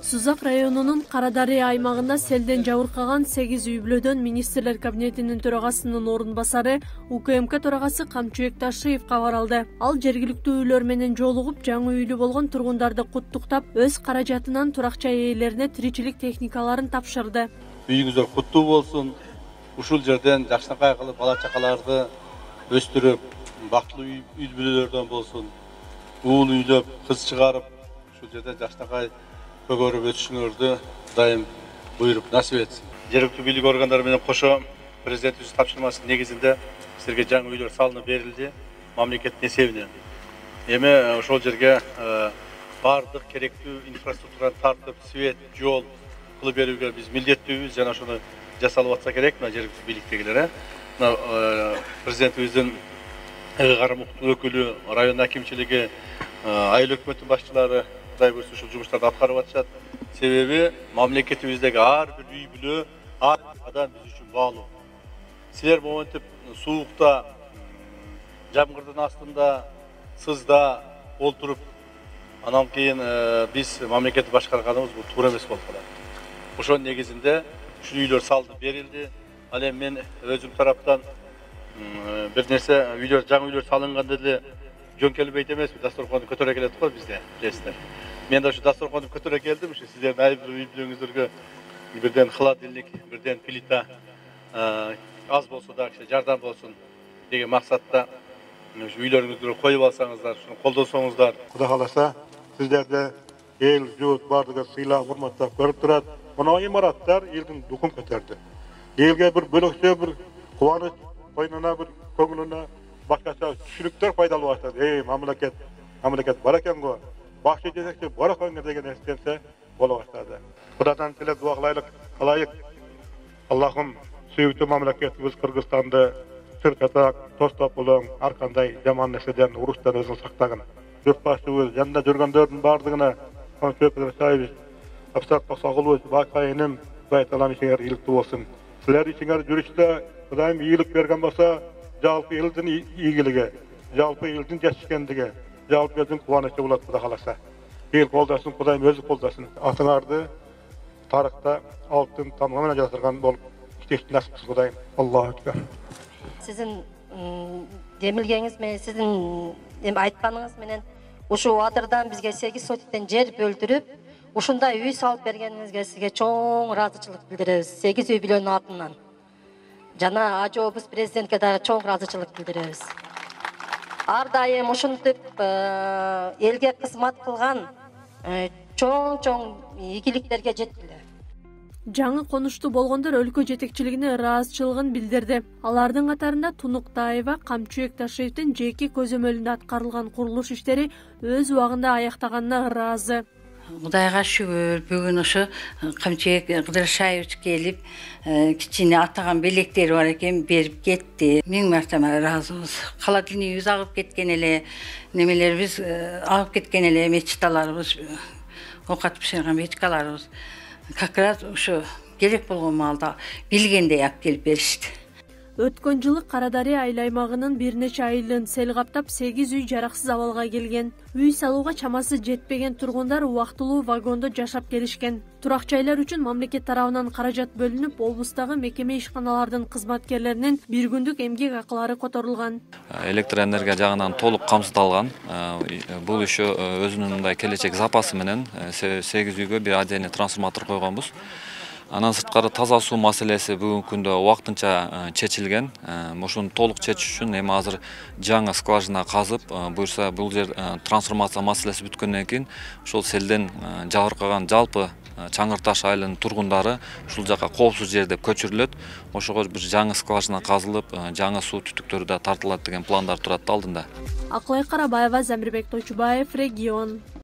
Сузак районунун Карадария аймагында селден жабыркаган 8 үй-бүлөдөн министрлер кабинетинин төрагасынын орун басары УКМК төрагасы Камчыбек Ташиев кабар алды. Ал жергиликтүү үйлөр менен жолугуп, жаңы үйлүү болгон тургундарды куттуктап, өз каражатынан туракча ээлерине тиричилик техникаларын тапшырды. Үйүңүздөр куттуу болсун. Ушул жерден жакшынакай кылып бала чакаларды өстүрүп, бактылуу үй-бүлөлөрдөн болсун. Уул үйлөп, кыз чыгарып, ушул жерде жакшынакай көгөрүп өтүшүңөрдү дайым буйруп насип этсин. Жергиликтүү бийлик органдары менен кошо президентибиз тапшырмасынын негизинде силерге жаңы үйлөр салынып берилди мамлекеттин эсебинен. Эми ошол жерге бардык керектүү инфраструктураны тартып, свет, жол кылып берүүгө биз милдеттүүбүз жана ошону жасалып атса керек мына жергиликтүү бийликтегилер. Президентибиздин карамуктуу өкүлү, район акимчилиги, айыл өкмөттүн башчылары Кудай буйрса ушул жумуштарды аткарып атышат. Себеби мамлекетибиздеги ар бир үй-бүлө, ар бир адам биз үчүн баалуу. Силер моментип суукта, жамгырдын астында, сызда олтуруп, анан кийин биз мамлекетти башкарганыбыз бул туура эмес болуп калат. Ошонун негизинде ушул үйлөр салынып берилди. Ал эми мен өзүм тараптан бир нерсе жаңы үйлөр салынганда деле жөн келбейт эмеспи, дасторконду көтөрө келет го бизде, билесиздер. Мен да ушу дасторконду көтөрө келдим, ушу сиздердин ар бир үй-бүлөңүздөргө бирден холодильник, бирден плита аз болсо да жардам болсун деген максатта ушу үйлөрүңүздү коюп алсаңыздар, ушуну колдосоңуздар. Кудай кааласа, сиздерде эл, журт бардыгы сыйлап, урматтап көрүп турат. Мына имараттар элдин духун көтөрдү. Элге бир бөлөкчө бир кубаныч, койнуна бир көңүлүнө башкача түшүнүктөр пайдалуу баштады. Мамлекет бар экен го. Башчы жетекчи бар экен деген эстенсе боло баштады. Кудайдан тилеп дуа кылайык. Аллахым сүйүктүү мамлекетибиз Кыргызстанды сыртатак, тостоп болоң, ар кандай жаман нерседен, уруштан өзүн сактагын. Журт башчыбыз жанында жүргөндөрдүн бардыгына Абсат Тосогулович, Бакайным, Кудай Таалам ишиңер ийгиликтүү болсун. Силер ишиңер жүрүштө Кудайым ийгилик берген болсо, жалпы элдин ийгилиги, жалпы элдин жетишкендиги, жалпы элдин кубанычы болот Кудай кааласа. Эл колдосын, Кудайым өзү колдосын. Атыңарды тарыхта алтын тамга менен жаздырган болуп, иштешти насип кылсын Кудайым. Аллаху акбар. Сиздин демилгениңиз менен, сиздин айтканыңыз менен ушул адырдан бизге 8 сотиктен жер бөлдүрүп, ушундай үй салып бергениңизге сизге чоң ыраазычылык билдиребиз. 8 үй-бүлөнүн атынан. Жана Ажообуз президентке да чоң ыраазычылык билдиребиз. Ар дайым ушинтип элге кызмат кылган чоң ийгиликтерге жеткиле. Жаңы конуштуу болгондор өлкө жетекчилигине ыраазычылыгын билдирди. Алардын катарында Тунуктаева, Камчыбек Ташиевдин жеке көзөмөлүндө аткарылган курулуш иштери өз убагында аяктаганына ыраазы. Кудайга шүгүр, бүгүн ушу Камчыбек Кыдыршаевич келип, кичине атаган белектери бар экен, берип кетти. Миң мартама ыраазыбыз. Холодильнигибиз агып кеткен эле, немелерибиз агып кеткен эле, мечталарыбыз, оокат бышырган мечкаларыбыз. Как раз ушу керек болгон маалда билгендей алып келип беришти. Өткөн жылы Карадария айыл аймагынын бир нече айылын сел каптап 8 үй жараксыз абалга келген. Үй салууга чамасы жетпеген тургундар убактылуу вагондо жашап келишкен. Турак-жайлар үчүн мамлекет тарабынан каражат бөлүнүп, облустагы мекеме ишканалардын кызматкерлеринин бир күндүк эмгек акылары которулган. Электр энергия жагынан толук камсыздалган. Бул иши өзүнүн мындай келечек запасы менен 8 үйгө бир отдельный трансформатор койгонбуз. Анан сырткары таза суу маселеси бүгүнкү күндө убактынча чечилген. Ошону толук чечиш үчүн эми азыр жаңы скважина казып, буюрса бул жер трансформация маселеси бүткөндөн кийин ошол селден жабыркаган жалпы Чаңырташ айылынын тургундары ушул жака коопсуз жерде көчүрүлөт. Ошого бир жаңы скважина казылып, жаңы суу түтүктөрү да тартылат деген пландар турат алдында. Акылай Карабаева, Замирбек Тойчубаев, Регион.